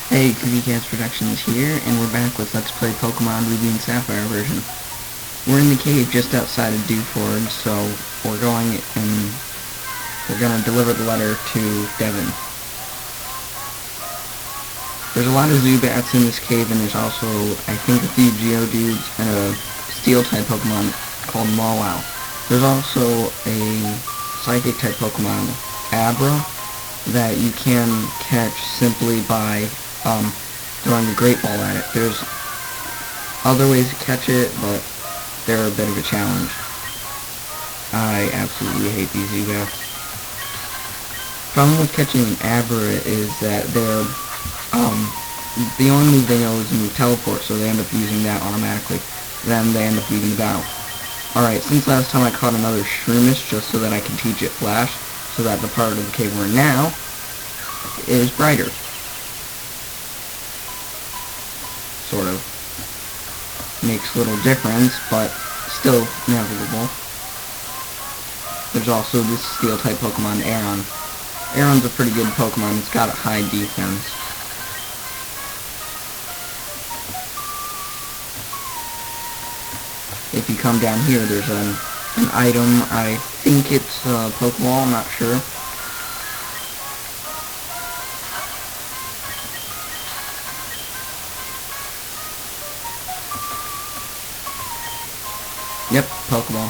Hey, Cats Productions here, and we're back with Let's Play Pokemon Ruby and Sapphire version. We're in the cave just outside of Dewford, so we're going and we're gonna deliver the letter to Devon. There's a lot of Zubats in this cave, and there's also, I think, a few Geodudes and a Steel-type Pokemon called Mawile. There's also a Psychic-type Pokemon, Abra, that you can catch simply by throwing a Great Ball at it. There's other ways to catch it, but they're a bit of a challenge. I absolutely hate these Zubats. Problem with catching an Abra is that they're, the only move they know is move Teleport, so they end up using that automatically. Then they end up leaving the battle. Alright, since last time I caught another Shroomish just so that I can teach it Flash, so that the part of the cave we're in now is brighter. Sort of. Makes little difference, but still navigable. There's also this Steel-type Pokemon, Aron. Aron's a pretty good Pokemon. It's got a high defense. If you come down here, there's an item. I think it's a Pokeball, I'm not sure. Yep, Pokeball.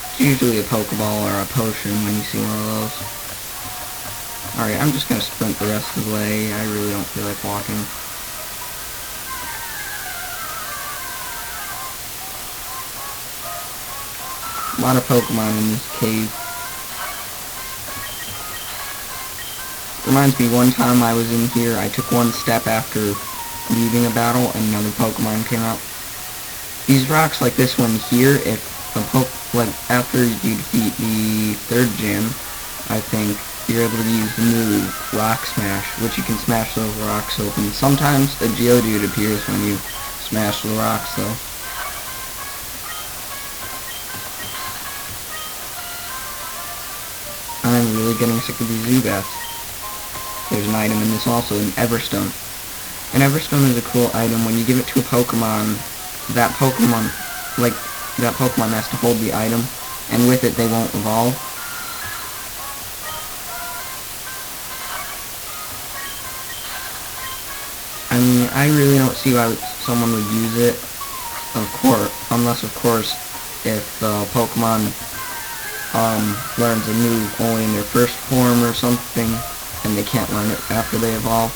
It's usually a Pokeball or a potion when you see one of those. Alright, I'm just gonna sprint the rest of the way. I really don't feel like walking. A lot of Pokemon in this cave. Reminds me, one time I was in here, I took one step after leaving a battle and another Pokemon came out. These rocks like this one here, if after you defeat the third gym, I think, you're able to use the move Rock Smash, which you can smash those rocks open. Sometimes a Geodude appears when you smash the rocks, though. I'm really getting sick of these Zubats. There's an item in this also, an Everstone. An Everstone is a cool item. When you give it to a Pokemon, that Pokemon has to hold the item, and with it they won't evolve. I mean, I really don't see why someone would use it, unless of course, if the Pokemon learns a move only in their first form or something, and they can't learn it after they evolve.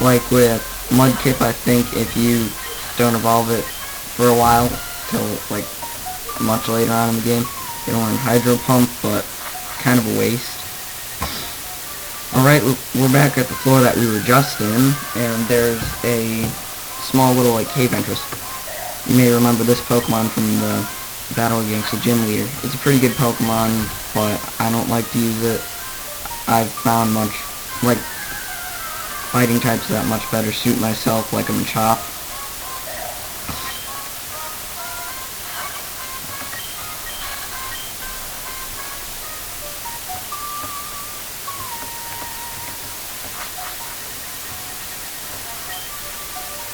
Like with Mudkip, I think if you don't evolve it for a while, till like much later on in the game, you don't learn Hydro Pump, but kind of a waste. Alright, we're back at the floor that we were just in, and there's a small little cave entrance. You may remember this Pokemon from the battle against the gym leader. It's a pretty good Pokemon, but I don't like to use it. I've found fighting types that much better suit myself, like a Machop.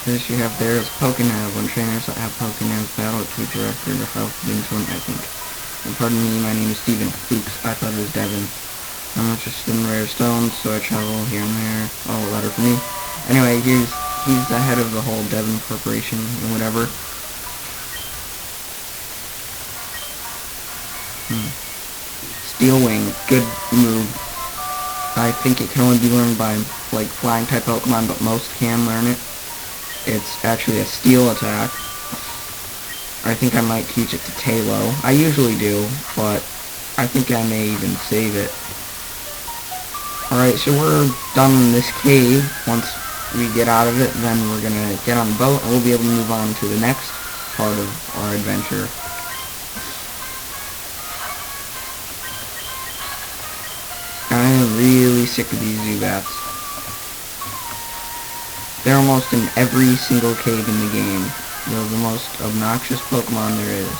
This you have there is Pokénav. When trainers that have Pokénavs battle to a director of health being shown, I think. And pardon me, my name is Steven. Oops, I thought it was Devin. I'm interested in rare stones, so I travel here and there. Oh, a letter for me. Anyway, he's the head of the whole Devon Corporation and whatever. Steel Wing, good move. I think it can only be learned by flying type Pokemon, but most can learn it. It's actually a steel attack. I think I might teach it to Talo. I usually do, but I think I may even save it. Alright, so we're done in this cave. Once we get out of it, then we're gonna get on the boat, and we'll be able to move on to the next part of our adventure. I am really sick of these Zubats. They're almost in every single cave in the game. They're the most obnoxious Pokemon there is.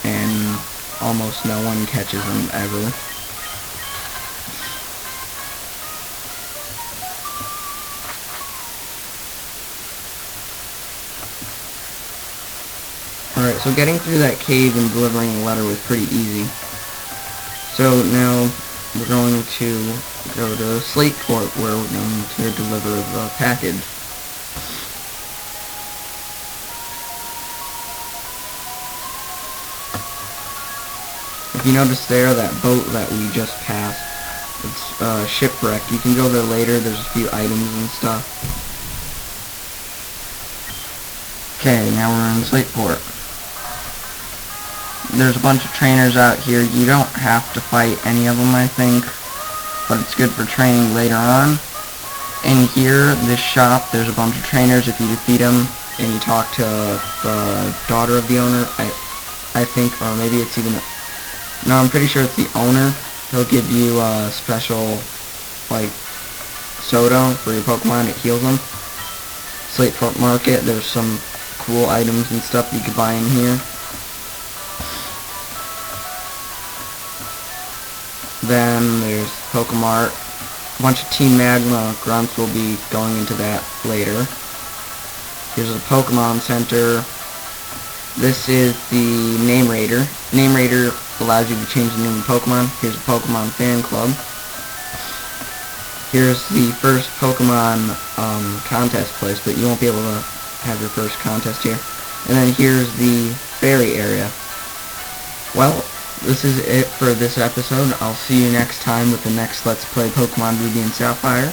And almost no one catches them ever. Alright, so getting through that cave and delivering a letter was pretty easy. So now we're going to go to Slatesport, where we're going to deliver the package. If you notice there, that boat that we just passed, it's shipwrecked. You can go there later, there's a few items and stuff. Okay, now we're in Slatesport. There's a bunch of trainers out here. You don't have to fight any of them, I think, but it's good for training later on. In here, this shop, there's a bunch of trainers. If you defeat them and you talk to the daughter of the owner, I think, or maybe it's even, no, I'm pretty sure it's the owner. He'll give you a special, like, soda for your Pokemon. It heals them. Slatesport Market, there's some cool items and stuff you could buy in here. Then there's Pokemart. A bunch of Team Magma grunts will be going into that later. Here's a Pokemon Center. This is the Name Raider. Name Raider allows you to change the name of Pokemon. Here's a Pokemon Fan Club. Here's the first Pokemon contest place, but you won't be able to have your first contest here. And then here's the Fairy area. Well, this is it for this episode. I'll see you next time with the next Let's Play Pokemon Ruby and Sapphire.